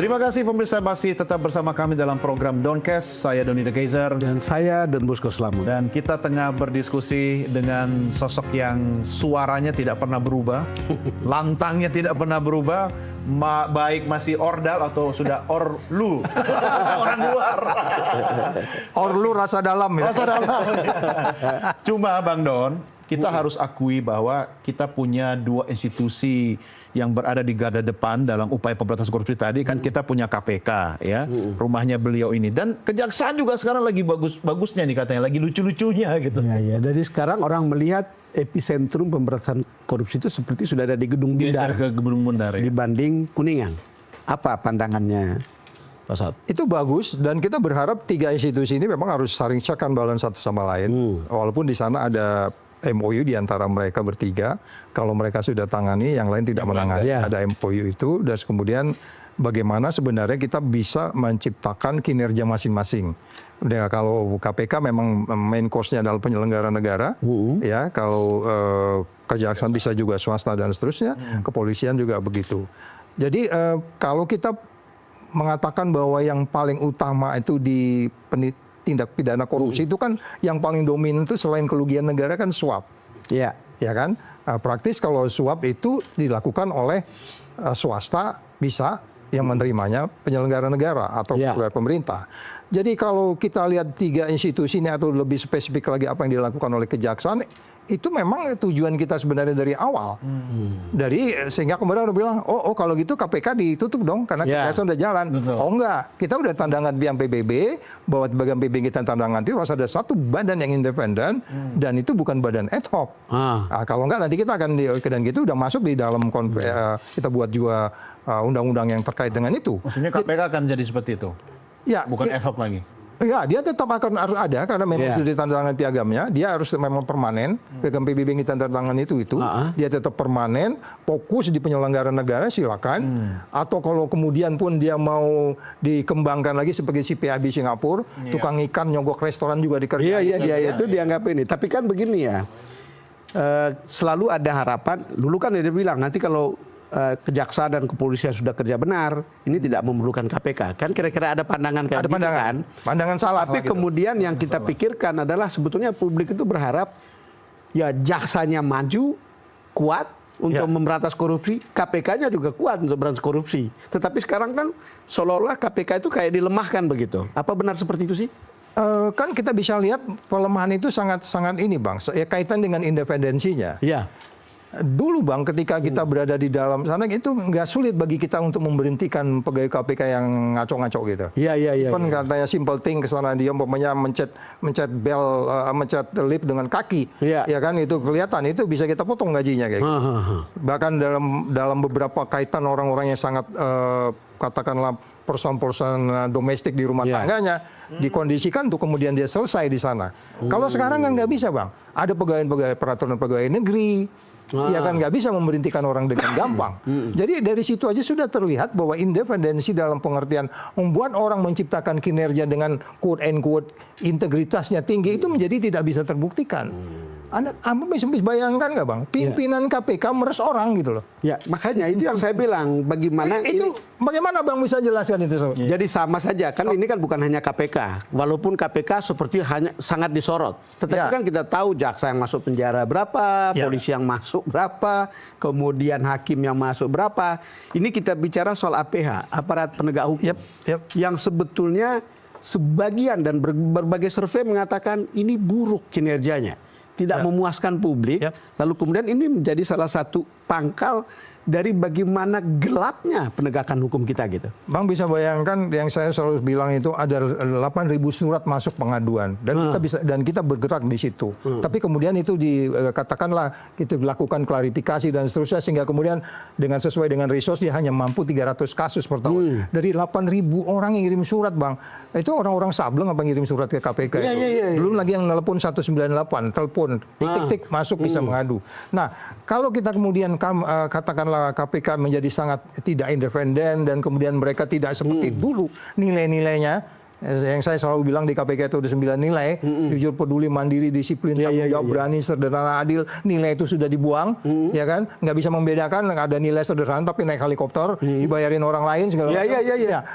Terima kasih pemirsa, masih tetap bersama kami dalam program Doncast. Saya Doni The Kaiser. Dan saya Don Bosco Slamet. Dan kita tengah berdiskusi dengan sosok yang suaranya tidak pernah berubah, lantangnya tidak pernah berubah, baik masih ordal atau sudah orlu, orang luar. Orlu rasa dalam ya. Rasa dalam. Cuma Bang Don, kita harus akui bahwa kita punya dua institusi yang berada di garda depan dalam upaya pemberantasan korupsi tadi. Kan kita punya KPK ya, rumahnya beliau ini, dan kejaksaan juga sekarang lagi bagusnya nih katanya, lagi lucu-lucunya gitu. Ya, dari sekarang orang melihat epicentrum pemberantasan korupsi itu seperti sudah ada di Gedung Bundar, ke Gedung Bundar ya. dibanding Kuningan. Apa pandangannya Pak Saud? Itu bagus, dan kita berharap tiga institusi ini memang harus saling check and balance satu sama lain. Walaupun di sana ada MOU di antara mereka bertiga, kalau mereka sudah tangani, yang lain tidak menangani. Ya. Ada MOU itu, dan kemudian bagaimana sebenarnya kita bisa menciptakan kinerja masing-masing. Nah, kalau KPK memang main course-nya adalah penyelenggara negara, ya. Kalau kejaksaan bisa juga swasta dan seterusnya, kepolisian juga begitu. Jadi kalau kita mengatakan bahwa yang paling utama itu di tindak pidana korupsi itu kan yang paling dominan itu selain kerugian negara kan suap. Iya. Ya kan? Praktis kalau suap itu dilakukan oleh swasta bisa, yang menerimanya penyelenggara negara atau pemerintah. Jadi kalau kita lihat tiga institusi ini, atau lebih spesifik lagi apa yang dilakukan oleh kejaksaan, itu memang tujuan kita sebenarnya dari awal. Sehingga kemudian orang bilang, oh kalau gitu KPK ditutup dong karena kejaksaan udah jalan. Betul. Oh enggak, kita udah tandangan yang PBB, bahwa bagian PBB kita tandangan itu harus ada satu badan yang independen, dan itu bukan badan ad hoc. Nah, kalau enggak nanti kita akan, dan gitu udah masuk di dalam kita buat juga undang-undang yang terkait dengan itu. Maksudnya KPK akan jadi seperti itu? Ya, bukan ad hoc lagi? Ya, dia tetap harus ada karena memang sudah ditandatangan piagamnya. Dia harus memang permanen. Piagam PBB yang ditandatangan itu dia tetap permanen, fokus di penyelenggara negara, silakan. Atau kalau kemudian pun dia mau dikembangkan lagi seperti CPAB Singapura, tukang ikan nyogok restoran juga dikerjain. Iya, itu dianggap ini. Tapi kan begini ya, selalu ada harapan. Dulu kan dia bilang nanti kalau kejaksaan dan kepolisian sudah kerja benar, ini tidak memerlukan KPK. Kan kira-kira ada pandangan kayak gitu kan? Pandangan salah. Tapi kemudian yang kita pikirkan adalah sebetulnya publik itu berharap ya jaksanya maju, kuat untuk memberantas korupsi, KPK-nya juga kuat untuk memberantas korupsi. Tetapi sekarang kan seolah-olah KPK itu kayak dilemahkan begitu. Apa benar seperti itu sih? Kan kita bisa lihat pelemahan itu sangat ini Bang, kaitan dengan independensinya. Iya. Dulu Bang, ketika kita berada di dalam sana, itu nggak sulit bagi kita untuk memberhentikan pegawai KPK yang ngaco-ngaco gitu. Iya. Kan katanya simple thing, kesana dia umpamanya mencet bel, mencet lift dengan kaki. Ya kan, itu kelihatan, itu bisa kita potong gajinya kayak gitu. Bahkan dalam beberapa kaitan orang-orang yang sangat katakanlah persoalan-persoalan domestik di rumah tangganya, dikondisikan untuk kemudian dia selesai di sana. Kalau sekarang kan nggak bisa Bang. Ada pegawai peraturan pegawai negeri. Ya kan, nggak bisa memberhentikan orang dengan gampang. Jadi dari situ aja sudah terlihat bahwa independensi dalam pengertian membuat orang menciptakan kinerja dengan quote and quote integritasnya tinggi itu menjadi tidak bisa terbuktikan. Anda bisa bayangkan nggak Bang, pimpinan KPK meres orang gitu loh. Ya, makanya itu yang saya bilang, bagaimana bagaimana Bang bisa jelaskan itu? Jadi sama saja, kan ini kan bukan hanya KPK. Walaupun KPK seperti hanya sangat disorot. Tetapi kan kita tahu jaksa yang masuk penjara berapa, polisi yang masuk berapa, kemudian hakim yang masuk berapa. Ini kita bicara soal APH, aparat penegak hukum. Yang sebetulnya sebagian dan berbagai survei mengatakan ini buruk kinerjanya. Tidak memuaskan publik, lalu kemudian ini menjadi salah satu pangkal dari bagaimana gelapnya penegakan hukum kita gitu. Bang bisa bayangkan, yang saya selalu bilang itu ada 8.000 surat masuk pengaduan, dan kita bergerak di situ. Tapi kemudian itu katakanlah kita lakukan klarifikasi dan seterusnya, sehingga kemudian dengan sesuai dengan resource dia hanya mampu 300 kasus per tahun. Dari 8.000 orang yang ngirim surat Bang, itu orang-orang sableng apa ngirim surat ke KPK itu. Belum lagi yang nelpon 198, telepon tik-tik masuk bisa mengadu. Nah, kalau kita kemudian katakanlah KPK menjadi sangat tidak independen, dan kemudian mereka tidak seperti dulu nilai-nilainya, Yang saya selalu bilang di KPK itu ada 9 nilai, jujur, peduli, mandiri, disiplin, tanggung jawab, berani, sederhana, adil. Nilai itu sudah dibuang, ya kan? Nggak bisa membedakan, ada nilai sederhana tapi naik helikopter, dibayarin orang lain segala macam.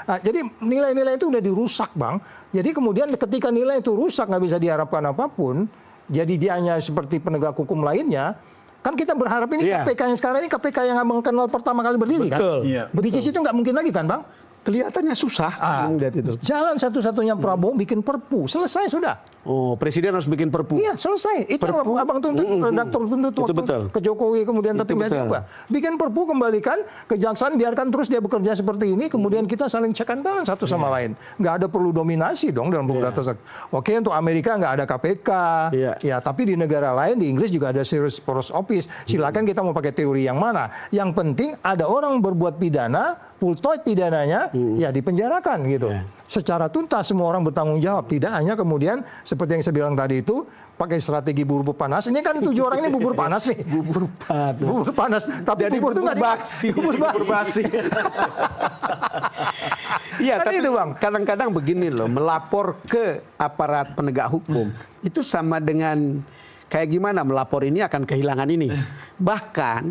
Nah, jadi nilai-nilai itu udah dirusak, Bang. Jadi kemudian ketika nilai itu rusak, nggak bisa diharapkan apapun, jadi dia hanya seperti penegak hukum lainnya. Kan kita berharap ini KPK yang sekarang ini KPK yang Abang kenal pertama kali berdiri, kan? Bisnis itu nggak mungkin lagi kan, Bang? Kelihatannya susah melihat itu. Jalan satu-satunya Prabowo bikin perpu, selesai sudah. Oh, presiden harus bikin perpu. Iya, selesai. Itu perpu, Abang tuntut, redaktor tuntut waktu ke Jokowi, kemudian tapi nggak juga. Bikin perpu, kembalikan kejaksaan, biarkan terus dia bekerja seperti ini, kemudian kita saling check and balance satu sama lain. Nggak ada perlu dominasi dong dalam pemberantasan. Oke, untuk Amerika nggak ada KPK, ya, tapi di negara lain, di Inggris juga ada Serious Purpose Office. Silakan kita mau pakai teori yang mana. Yang penting ada orang berbuat pidana, full-time pidananya, ya dipenjarakan gitu. Secara tuntas semua orang bertanggung jawab, tidak hanya kemudian seperti yang saya bilang tadi itu pakai strategi bubur panas. Ini kan 7 orang ini bubur panas nih. Bubur panas, tapi jadi bubur itu nggak dibasi. Bubur basi. Iya, tapi itu, Bang, kadang-kadang begini loh, melapor ke aparat penegak hukum itu sama dengan kayak gimana melapor ini akan kehilangan ini. Bahkan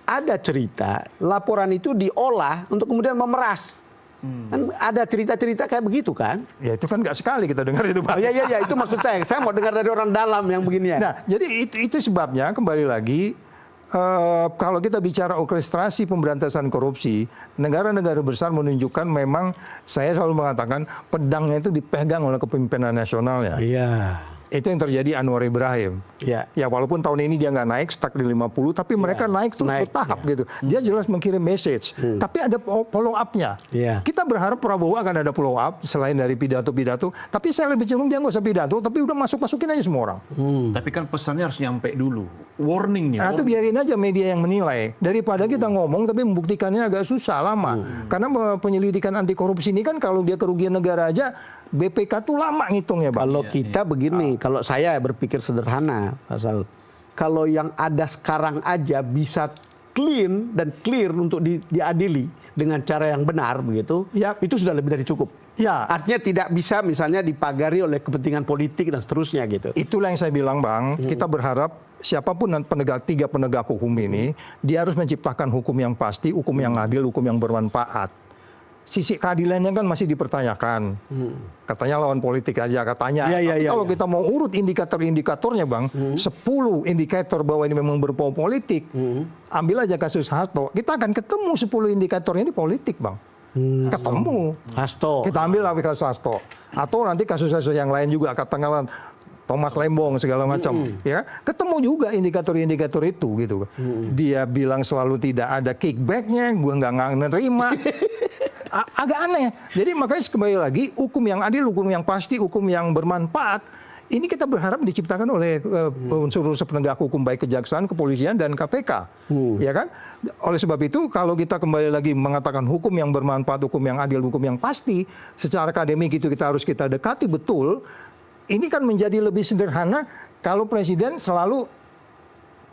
ada cerita laporan itu diolah untuk kemudian memeras. Kan ada cerita-cerita kayak begitu kan? Ya itu kan nggak sekali kita dengar itu, Pak. Oh, iya, itu maksud saya. Saya mau dengar dari orang dalam yang beginian. Nah, jadi itu sebabnya kembali lagi kalau kita bicara orkestrasi pemberantasan korupsi, negara-negara besar menunjukkan memang saya selalu mengatakan pedangnya itu dipegang oleh kepemimpinan nasionalnya. Iya. Itu yang terjadi Anwar Ibrahim. Ya, walaupun tahun ini dia nggak naik, stuck di 50, tapi mereka naik terus bertahap gitu. Dia jelas mengirim message. Tapi ada follow up-nya. Kita berharap Prabowo akan ada follow up selain dari pidato-pidato. Tapi saya lebih cenderung dia nggak usah pidato, tapi udah masukin aja semua orang. Tapi kan pesannya harus nyampe dulu. Warningnya. Nah, itu biarin aja media yang menilai. Daripada kita ngomong tapi membuktikannya agak susah, lama. Karena penyelidikan anti korupsi ini kan kalau dia kerugian negara aja, BPK tuh lama ngitungnya, Bang. Kalau kita begini, kalau saya berpikir sederhana, Pak Saud, kalau yang ada sekarang aja bisa clean dan clear untuk diadili dengan cara yang benar begitu, itu sudah lebih dari cukup. Artinya tidak bisa misalnya dipagari oleh kepentingan politik dan seterusnya gitu. Itulah yang saya bilang, Bang. Kita berharap siapapun tiga penegak hukum ini, dia harus menciptakan hukum yang pasti, hukum yang adil, hukum yang bermanfaat. Sisi keadilannya kan masih dipertanyakan. Katanya lawan politik aja katanya. Tapi kalau kita mau urut indikator-indikatornya, Bang, 10 indikator bahwa ini memang berbau politik. Ambil aja kasus Hasto, kita akan ketemu 10 indikator ini politik, Bang. Ketemu. Hasto. Kita ambil kasus Hasto. Atau nanti kasus-kasus yang lain juga, katakanlah Thomas Lembong segala macam, ya ketemu juga indikator-indikator itu gitu. Dia bilang selalu tidak ada kickbacknya, gue nggak nerima. Agak aneh. Jadi makanya kembali lagi, hukum yang adil, hukum yang pasti, hukum yang bermanfaat, ini kita berharap diciptakan oleh unsur-unsur penegak hukum baik kejaksaan, kepolisian, dan KPK. Ya kan? Oleh sebab itu, kalau kita kembali lagi mengatakan hukum yang bermanfaat, hukum yang adil, hukum yang pasti, secara akademik itu kita dekati betul. Ini kan menjadi lebih sederhana kalau presiden selalu,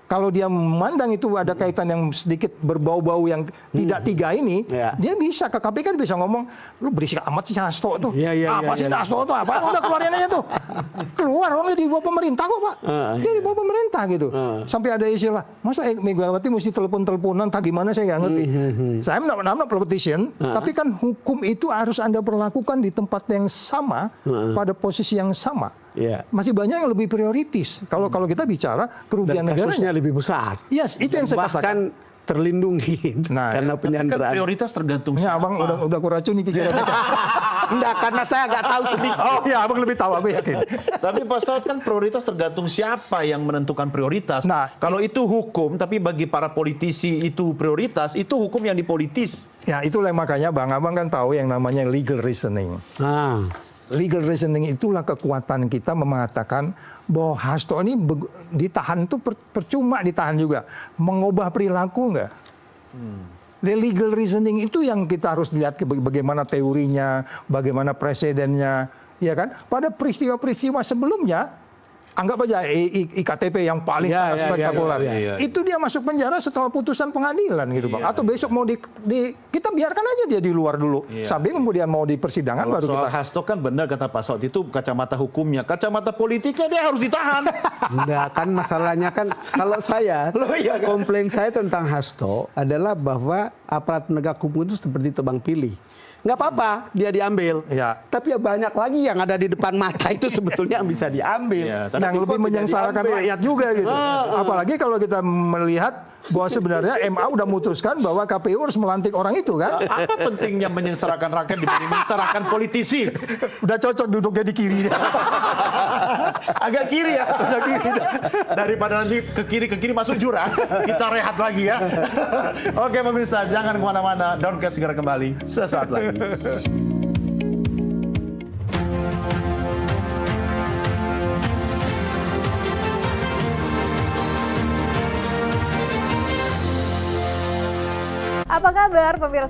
kalau dia memandang itu ada kaitan yang sedikit berbau-bau yang tidak tiga ini, dia bisa ke KPK bisa ngomong, lu berisik amat sih Hasto tuh. Apa sih Hasto tuh? Apa? Udah keluarin aja tuh. Keluar, orangnya di bawah pemerintah kok, Pak. Dia di bawah pemerintah gitu. Sampai ada istilah, masa Megawati mesti telepon-teleponan, tak gimana saya nggak ngerti. Saya not politician, tapi kan hukum itu harus Anda perlakukan di tempat yang sama, pada posisi yang sama. Masih banyak yang lebih prioritis. Kalau kita bicara kerugian negaranya lebih besar. Yes, itu yang saya katakan. Bahkan terlindungi karena penyanderaan. Kan prioritas tergantung siapa. Abang udah kuracuni pikiran. Enggak, karena saya nggak tahu sedikit. Oh iya, Abang lebih tahu, aku yakin. Tapi Pak Saud, kan prioritas tergantung siapa yang menentukan prioritas. Nah, kalau itu hukum, tapi bagi para politisi itu prioritas, itu hukum yang dipolitis. Ya, itulah makanya Bang Abang kan tahu yang namanya legal reasoning. Legal reasoning itulah kekuatan kita mengatakan bahwa Hasto ini ditahan itu percuma ditahan juga. Mengubah perilaku enggak? Legal reasoning itu yang kita harus lihat bagaimana teorinya, bagaimana presidennya, ya kan? Pada peristiwa-peristiwa sebelumnya anggap aja IKTP yang paling spektakuler. Itu dia masuk penjara setelah putusan pengadilan gitu Bang. Atau besok mau kita biarkan aja dia di luar dulu. Sampai kemudian mau di persidangan Kalau baru soal kita. Hasto kan benar kata Pak Saud, itu kacamata hukumnya, kacamata politiknya dia harus ditahan. Enggak, kan masalahnya kan kalau saya komplain saya tentang Hasto adalah bahwa aparat penegak hukum itu seperti tebang pilih. Nggak apa-apa dia diambil, tapi ya banyak lagi yang ada di depan mata itu sebetulnya yang bisa diambil. Yang lebih menyengsarakan rakyat juga gitu. Apalagi kalau kita melihat bahwa sebenarnya MA udah memutuskan bahwa KPU harus melantik orang itu kan. Apa pentingnya menyengsarakan rakyat dibanding menyengsarakan politisi? Udah cocok duduknya di kiri. Agak kiri ya. Agak kiri. Daripada nanti ke kiri masuk jurang, kita rehat lagi ya. Oke pemirsa, jangan kemana-mana. Downcast segera kembali sesaat lagi. Apa kabar pemirsa?